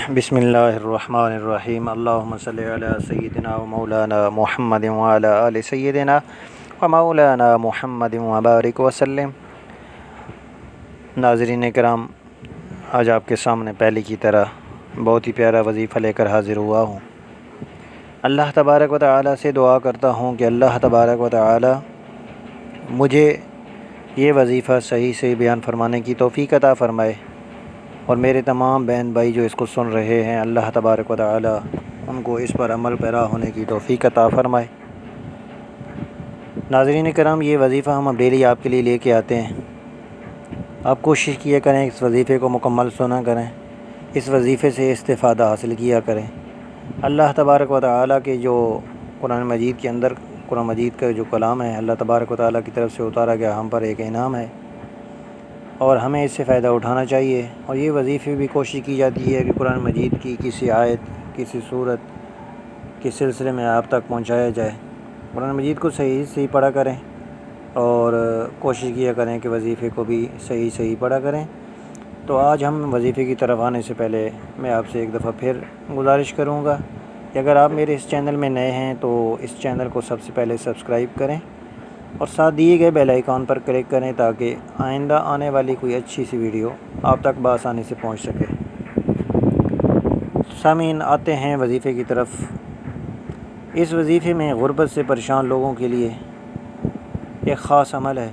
بسم اللہ الرحمن الرحیم اللہم صلی علی سیدنا و مولانا محمد وعلی آل سیدنا و مولانا محمد وبارک وسلم۔ ناظرین کرام، آج آپ کے سامنے پہلے کی طرح بہت ہی پیارا وظیفہ لے کر حاضر ہوا ہوں۔ اللہ تبارک و تعالی سے دعا کرتا ہوں کہ اللہ تبارک و تعالی مجھے یہ وظیفہ صحیح سے بیان فرمانے کی توفیق عطا فرمائے، اور میرے تمام بہن بھائی جو اس کو سن رہے ہیں، اللہ تبارک و تعالی ان کو اس پر عمل پیرا ہونے کی توفیق عطا فرمائے۔ ناظرین کرام، یہ وظیفہ ہم اب ڈیلی آپ کے لیے لے کے آتے ہیں۔ آپ کوشش کیا کریں اس وظیفے کو مکمل سنا کریں، اس وظیفے سے استفادہ حاصل کیا کریں۔ اللہ تبارک و تعالی کے جو قرآن مجید کے اندر، قرآن مجید کا جو کلام ہے، اللہ تبارک و تعالی کی طرف سے اتارا گیا ہم پر ایک انعام ہے، اور ہمیں اس سے فائدہ اٹھانا چاہیے۔ اور یہ وظیفے بھی کوشش کی جاتی ہے کہ قرآن مجید کی کسی آیت، کسی صورت کے سلسلے میں آپ تک پہنچایا جائے۔ قرآن مجید کو صحیح پڑھا کریں، اور کوشش کیا کریں کہ وظیفے کو بھی صحیح پڑھا کریں۔ تو آج ہم وظیفے کی طرف آنے سے پہلے میں آپ سے ایک دفعہ پھر گزارش کروں گا کہ اگر آپ میرے اس چینل میں نئے ہیں تو اس چینل کو سب سے پہلے سبسکرائب کریں، اور ساتھ دیے گئے بیل آئیکن پر کلک کریں تاکہ آئندہ آنے والی کوئی اچھی سی ویڈیو آپ تک بآسانی سے پہنچ سکے۔ سامعین، آتے ہیں وظیفے کی طرف۔ اس وظیفے میں غربت سے پریشان لوگوں کے لیے ایک خاص عمل ہے۔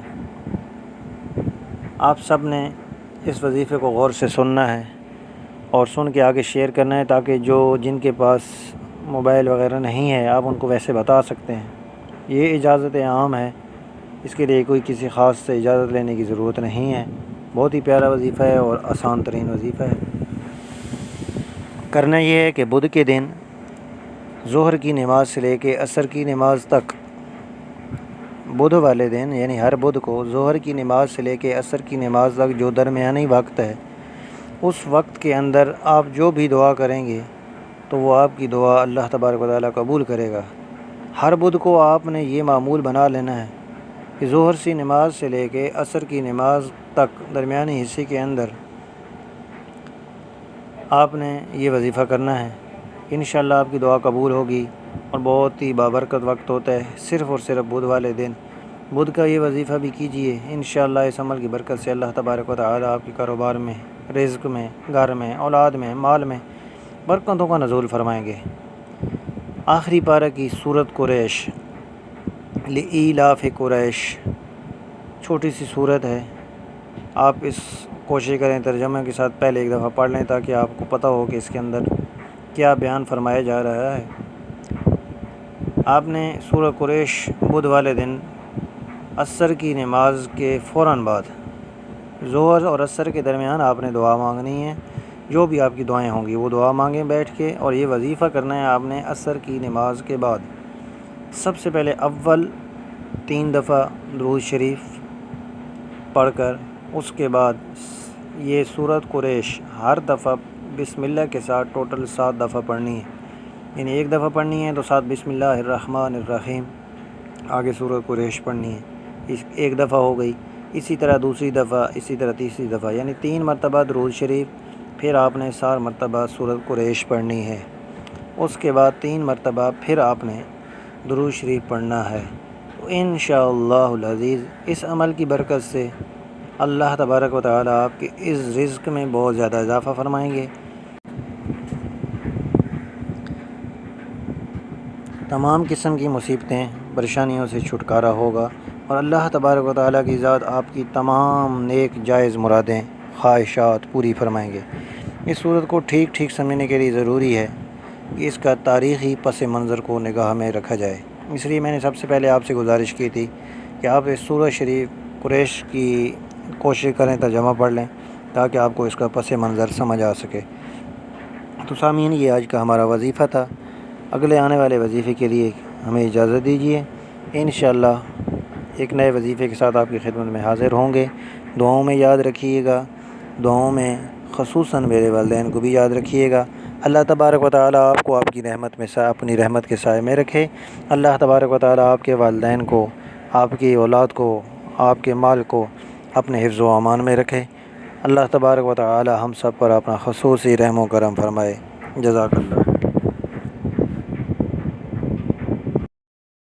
آپ سب نے اس وظیفے کو غور سے سننا ہے اور سن کے آگے شیئر کرنا ہے، تاکہ جن کے پاس موبائل وغیرہ نہیں ہے آپ ان کو ویسے بتا سکتے ہیں۔ یہ اجازت عام ہے، اس کے لیے کوئی کسی خاص سے اجازت لینے کی ضرورت نہیں ہے۔ بہت ہی پیارا وظیفہ ہے اور آسان ترین وظیفہ ہے۔ کرنا یہ ہے کہ بدھ کے دن ظہر کی نماز سے لے کے عصر کی نماز تک، بدھ والے دن یعنی ہر بدھ کو ظہر کی نماز سے لے کے عصر کی نماز تک جو درمیانی وقت ہے، اس وقت کے اندر آپ جو بھی دعا کریں گے تو وہ آپ کی دعا اللہ تبارک و تعالیٰ قبول کرے گا۔ ہر بدھ کو آپ نے یہ معمول بنا لینا ہے کہ ظہر کی نماز سے لے کے عصر کی نماز تک درمیانی حصے کے اندر آپ نے یہ وظیفہ کرنا ہے۔ انشاءاللہ آپ کی دعا قبول ہوگی، اور بہت ہی بابرکت وقت ہوتا ہے صرف اور صرف بدھ والے دن۔ بدھ کا یہ وظیفہ بھی کیجئے، انشاءاللہ اس عمل کی برکت سے اللہ تبارک و تعالی آپ کے کاروبار میں، رزق میں، گھر میں، اولاد میں، مال میں برکتوں کا نزول فرمائیں گے۔ آخری پارہ کی سورۃ قریش، لإیلاف قریش، چھوٹی سی سورت ہے۔ آپ اس کوشش کریں ترجمہ کے ساتھ پہلے ایک دفعہ پڑھ لیں تاکہ آپ کو پتہ ہو کہ اس کے اندر کیا بیان فرمایا جا رہا ہے۔ آپ نے سورہ قریش بدھ والے دن عصر کی نماز کے فوراً بعد، ظہر اور عصر کے درمیان آپ نے دعا مانگنی ہے۔ جو بھی آپ کی دعائیں ہوں گی وہ دعا مانگیں بیٹھ کے، اور یہ وظیفہ کرنا ہے آپ نے عصر کی نماز کے بعد۔ سب سے پہلے اول 3 دفعہ درود شریف پڑھ کر، اس کے بعد یہ سورۃ قریش ہر دفعہ بسم اللہ کے ساتھ ٹوٹل 7 دفعہ پڑھنی ہے۔ یعنی ایک دفعہ پڑھنی ہے تو 7 بسم اللہ الرحمن الرحیم آگے سورۃ قریش پڑھنی ہے، ایک دفعہ ہو گئی۔ اسی طرح دوسری دفعہ، اسی طرح تیسری دفعہ، یعنی 3 مرتبہ درود شریف، پھر آپ نے 4 مرتبہ سورۃ قریش پڑھنی ہے۔ اس کے بعد 3 مرتبہ پھر آپ نے درود شریف پڑھنا ہے۔ تو انشاءاللہ العزیز اس عمل کی برکت سے اللہ تبارک و تعالی آپ کے اس رزق میں بہت زیادہ اضافہ فرمائیں گے۔ تمام قسم کی مصیبتیں، پریشانیوں سے چھٹکارا ہوگا، اور اللہ تبارک و تعالی کی ذات آپ کی تمام نیک جائز مرادیں، خواہشات پوری فرمائیں گے۔ اس صورت کو ٹھیک سمجھنے کے لیے ضروری ہے کہ اس کا تاریخی پس منظر کو نگاہ میں رکھا جائے۔ اس لیے میں نے سب سے پہلے آپ سے گزارش کی تھی کہ آپ اس سورہ شریف قریش کی کوشش کریں، ترجمہ پڑھ لیں تاکہ آپ کو اس کا پس منظر سمجھ آ سکے۔ تو سامعین، یہ آج کا ہمارا وظیفہ تھا۔ اگلے آنے والے وظیفے کے لیے ہمیں اجازت دیجیے۔ انشاءاللہ ایک نئے وظیفے کے ساتھ آپ کی خدمت میں حاضر ہوں گے۔ دعاؤں میں یاد رکھیے گا، دعاؤں میں خصوصاً میرے والدین کو بھی یاد رکھیے گا۔ اللہ تبارک و تعالی آپ کو آپ کی رحمت میں اپنی رحمت کے سائے میں رکھے۔ اللہ تبارک و تعالی آپ کے والدین کو، آپ کی اولاد کو، آپ کے مال کو اپنے حفظ و امان میں رکھے۔ اللہ تبارک و تعالی ہم سب پر اپنا خصوصی رحم و کرم فرمائے۔ جزاک اللہ۔